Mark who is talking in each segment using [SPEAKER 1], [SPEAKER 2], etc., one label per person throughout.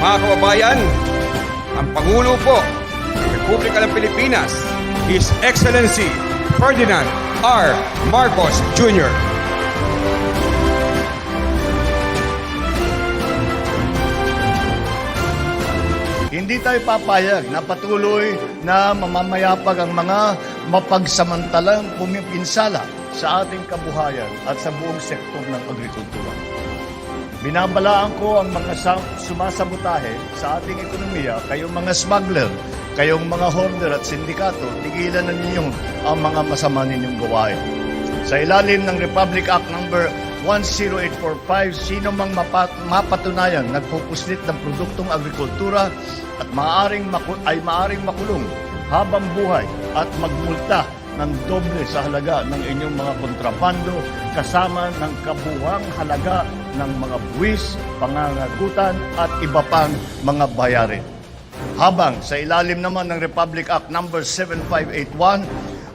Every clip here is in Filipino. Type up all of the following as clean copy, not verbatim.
[SPEAKER 1] Mga kababayan, ang Pangulo po ng Republika ng Pilipinas, His Excellency Ferdinand R. Marcos Jr.
[SPEAKER 2] Hindi tayo papayag na patuloy na mamamayapag ang mga mapagsamantalang pumipinsala sa ating kabuhayan at sa buong sektor ng agrikultura. Binabalaan ko ang mga sumasabotahe sa ating ekonomiya, kayong mga smuggler, kayong mga hoarder at sindikato, tigilan na ninyo ang mga masama ninyong gawain. Sa ilalim ng Republic Act number 10845, sino mang mapatunayan nagpupuslit ng produktong agrikultura at maaring makulong habang buhay at magmulta ng doble sa halaga ng inyong mga kontrabando kasama ng kabuuang halaga ng mga buwis, pangangatutan at iba pang mga bayarin. Habang sa ilalim naman ng Republic Act number 7581,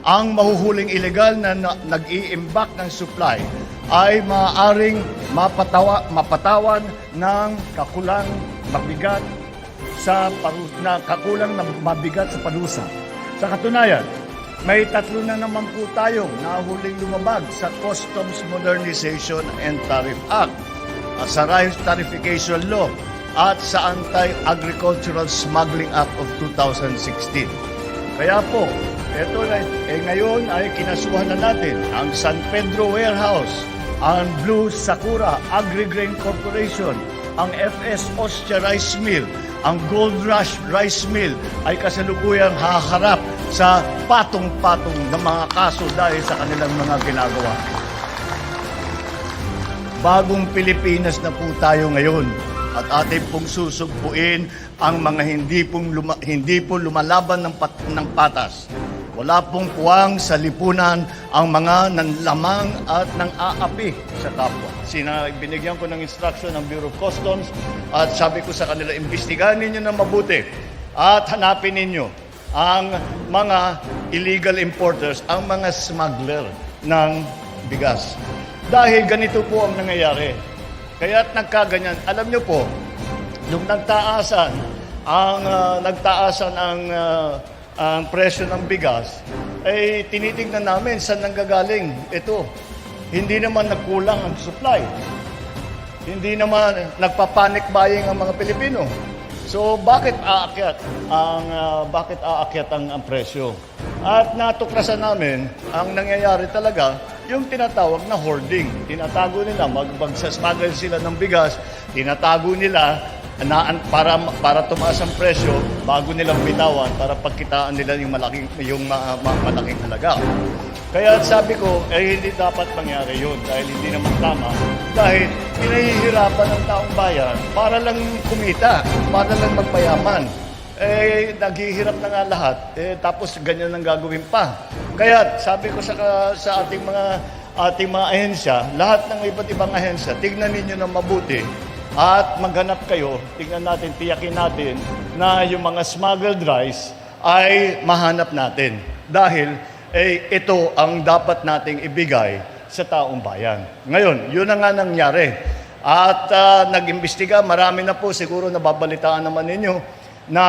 [SPEAKER 2] ang mahuhuling ilegal na nag-iimbak ng supply ay maaaring mapatawan ng kakulang mabigat sa parusa. Sa katunayan, may 3 na naman po tayong nahuling lumabag sa Customs Modernization and Tariff Act, sa Rice Tarification Law at sa Anti-Agricultural Smuggling Act of 2016. Kaya po, ito na, ngayon ay kinasuhan na natin ang San Pedro Warehouse, ang Blue Sakura Agri-Grain Corporation, ang FS Ostia Rice Mill, ang Gold Rush Rice Mill ay kasalukuyang haharap sa patong-patong na mga kaso dahil sa kanilang mga ginagawa. Bagong Pilipinas na po tayo ngayon at ating pong susugpuin ang mga hindi po lumalaban ng patas. Wala pong puwang sa lipunan ang mga nanlamang at nang-aapi sa kapwa. Binigyan ko ng instruction ng Bureau of Customs at sabi ko sa kanila, imbestigahan ninyo na mabuti at hanapin ninyo ang mga illegal importers, ang mga smuggler ng bigas. Dahil ganito po ang nangyayari. Kaya't nagkaganyan. Alam nyo po, nung nagtaasan ang presyo ng bigas, ay tinitingnan namin saan nanggagaling ito. Hindi naman nagkulang ang supply. Hindi naman nagpa-panic buying ang mga Pilipino. So bakit aakyat ang presyo? At natuklasan namin ang nangyayari talaga yung tinatawag na hoarding. Tinatago nila, magsasmuggle sila ng bigas, tinatago nila para tumaas ang presyo bago nilang bitawan para pagkitaan nila yung malaking halaga. Kaya sabi ko, hindi dapat mangyari yun dahil hindi naman tama. Dahil pinahihirapan ng taong bayan para lang kumita, para lang magpayaman. Naghihirap na nga lahat, tapos ganyan ang gagawin pa. Kaya sabi ko sa ating mga ahensya, lahat ng iba't ibang ahensya, tignan ninyo na mabuti at maghanap kayo, tignan natin, tiyakin natin na yung mga smuggled rice ay mahanap natin. Dahil ito ang dapat nating ibigay sa taong bayan. Ngayon, yun na nga nangyari. At nag-imbestiga, marami na po, siguro nababalitaan naman ninyo, na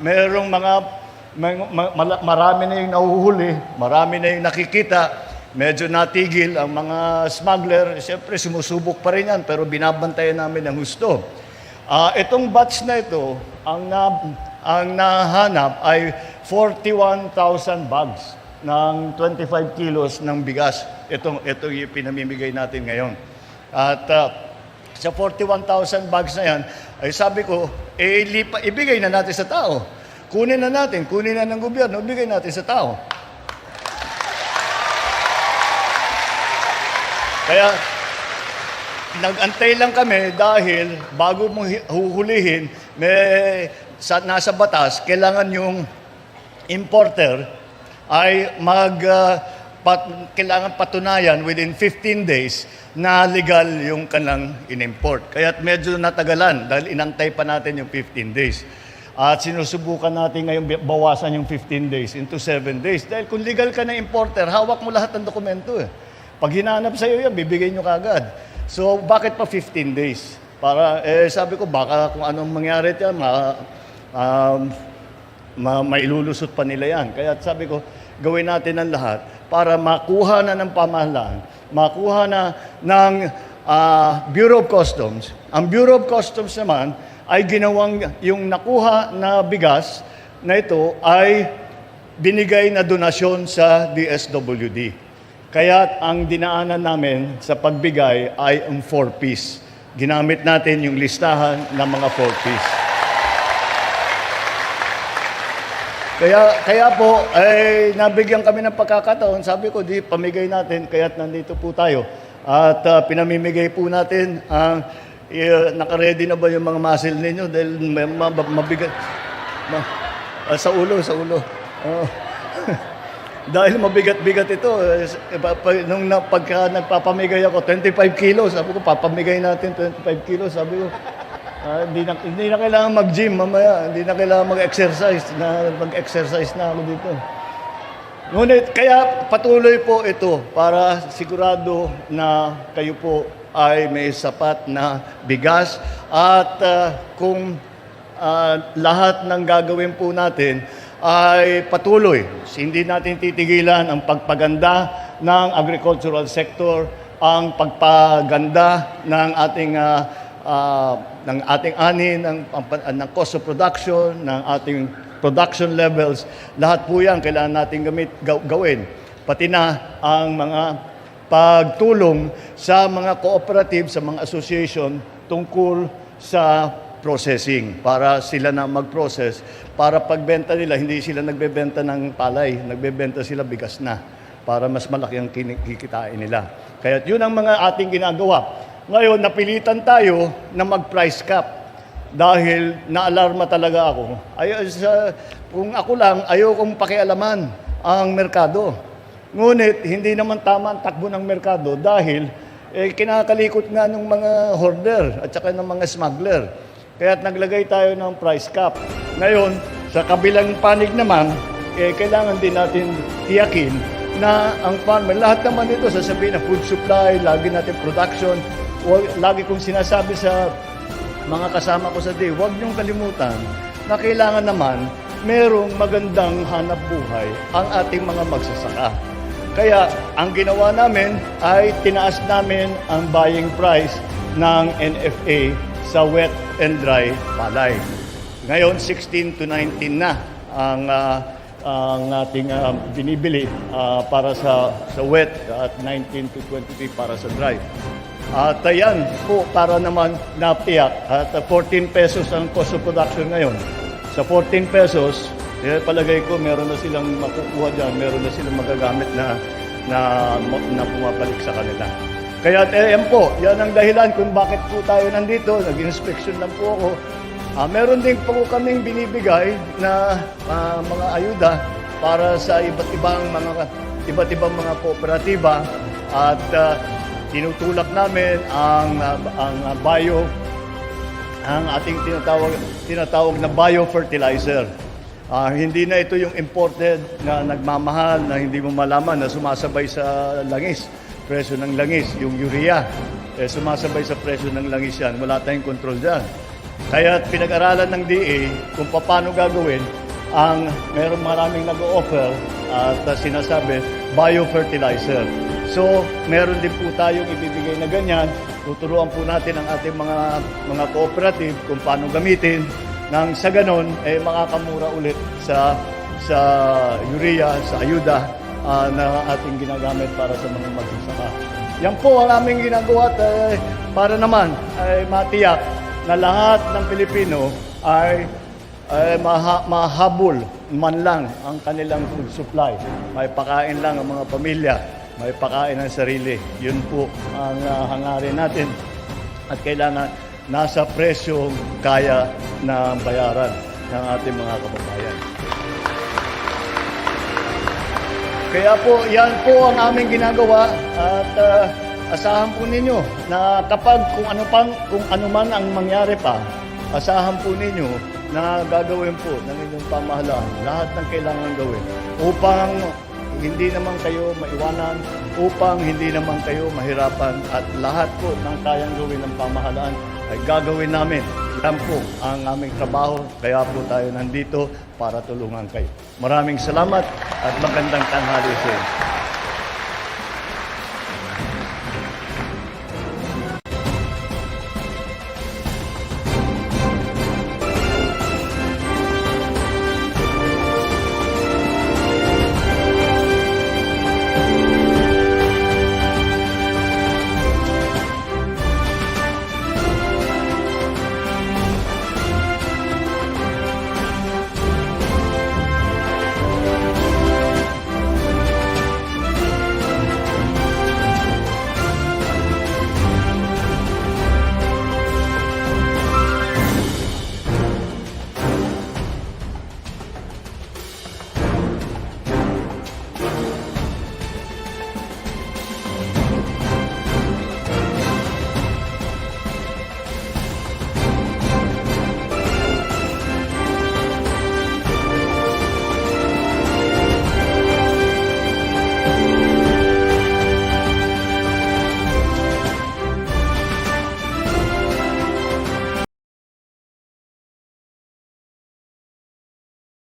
[SPEAKER 2] merong marami na yung nahuhuli, marami na yung nakikita, medyo natigil ang mga smuggler. Siyempre, sumusubok pa rin yan, pero binabantayan namin ang husto. Itong batch na ito, ang nahanap ay 41,000 bags ng 25 kilos ng bigas. Ito yung pinamimigay natin ngayon. At sa 41,000 bags na yan, ay sabi ko, ibigay na natin sa tao. Kunin na ng gobyerno, ibigay natin sa tao. Kaya, nag-antay lang kami dahil bago mong huhulihin, nasa batas, kailangan yung importer ay kailangan patunayan within 15 days na legal yung kanilang in-import. Kaya medyo natagalan dahil inantay pa natin yung 15 days. At sinusubukan natin ngayon bawasan yung 15 days into 7 days. Dahil kung legal ka na importer, hawak mo lahat ng dokumento. Pag hinanap sa'yo yan, bibigay nyo kagad. So bakit pa 15 days? Para, sabi ko, baka kung anong mangyari dyan, mailulusot pa nila yan. Kaya sabi ko, gawin natin ang lahat para makuha na ng pamahalaan, makuha na ng Bureau of Customs. Ang Bureau of Customs naman ay ginawang yung nakuha na bigas na ito ay binigay na donasyon sa DSWD. Kaya ang dinaanan namin sa pagbigay ay ang 4-piece. Ginamit natin yung listahan ng mga 4-piece. Kaya po, nabigyan kami ng pagkakataon. Sabi ko, di pamigay natin, kaya't nandito po tayo. At pinamimigay po natin ang naka-ready na ba yung mga muscle ninyo? Dahil mabigat. Sa ulo. Dahil mabigat-bigat ito. Pagka nagpapamigay ako, 25 kilos. Sabi ko, papamigay natin 25 kilos. Sabi ko, hindi na kailangan mag-gym mamaya. Hindi na kailangan mag-exercise. Mag-exercise na ako dito. Ngunit, kaya patuloy po ito para sigurado na kayo po ay may sapat na bigas. At kung lahat ng gagawin po natin ay patuloy. Hindi natin titigilan ang pagpaganda ng agricultural sector, ang pagpaganda ng ating ani, ng cost of production, ng ating production levels. Lahat po yan kailangan natin gawin. Pati na ang mga pagtulong sa mga cooperative, sa mga association tungkol sa processing para sila na mag-process. Para pagbenta nila, hindi sila nagbebenta ng palay, nagbebenta sila bigas na para mas malaki ang kikitain nila. Kaya yun ang mga ating ginagawa. Ngayon, napilitan tayo na mag-price cap dahil naalarma talaga ako. Kung ako lang, ayokong pakialaman ang merkado. Ngunit, hindi naman tama ang takbo ng merkado dahil kinakalikot nga ng mga hoarder at saka ng mga smuggler. Kaya naglagay tayo ng price cap. Ngayon, sa kabilang panig naman, kailangan din natin tiyakin na ang farmer, lahat naman ito, sasabihin na food supply, lagi natin production. Lagi kong sinasabi sa mga kasama ko sa day, huwag niyong kalimutan na kailangan naman merong magandang hanap buhay ang ating mga magsasaka. Kaya ang ginawa namin ay tinaas namin ang buying price ng NFA sa wet and dry palay. Ngayon, 16 to 19 na ang ating binibili para sa wet at 19 to 23 para sa dry. At yan po para naman napiyak at 14 pesos ang cost of production ngayon. Sa 14 pesos, palagay ko meron na silang makukuha dyan, meron na silang magagamit na pumapalik sa kanila. Kaya yan po, yan ang dahilan kung bakit po tayo nandito. Nag-inspection lang po ako. Meron din po kaming binibigay na mga ayuda para sa iba't ibang mga kooperatiba at tinutulak namin ang ating tinatawag na biofertilizer. Hindi na ito yung imported na nagmamahal na hindi mo malaman na sumasabay sa langis. Presyo ng langis, yung urea, sumasabay sa presyo ng langis yan. Wala tayong control dyan. Kaya pinag-aralan ng DA kung paano gagawin meron maraming nag-o-offer at sinasabi, biofertilizer. So, meron din po tayong ibibigay na ganyan. Tuturuan po natin ang ating mga cooperative kung paano gamitin. Nang sa ganon, makakamura ulit sa urea, sa ayuda na ating ginagamit para sa mga magsasaka. Yan po ang aming ginagawa para naman ay matiyak na lahat ng Pilipino ay mahabol man lang ang kanilang food supply. May pakain lang ang mga pamilya, may pakain ang sarili. Yun po ang hangarin natin at kailangan nasa presyong kaya na bayaran ng ating mga kababayan. Kaya po, yan po ang aming ginagawa at asahan po ninyo na kapag kung ano man ang mangyari pa, asahan po ninyo na gagawin po ng inyong pamahalaan lahat ng kailangan gawin upang hindi naman kayo maiwanan, upang hindi naman kayo mahirapan at lahat po ng kayang gawin ng pamahalaan ay gagawin namin. Yan po ang aming trabaho, kaya po tayo nandito para tulungan kayo. Maraming salamat at magandang tanghali sa inyo.